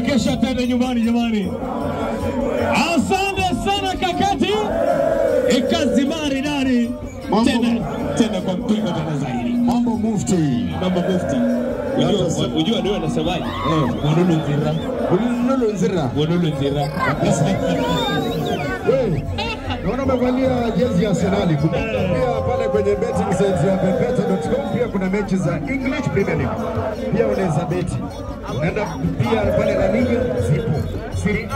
Kesha tena nyumbani jamani. Asante sana kakati. Ikazi maridadi. Tena kwa mpigo tena zaidi. Mambo mufti. Unajua ndio anasemaje? Wanulu nzira. Naona umevalia jezi ya Arsenal. Pia pale kwenye betting site ya bebeta.com pia kuna mechi za English Premier League. Pia unaweza beti. Unaenda pia pale La Liga zipo. Serie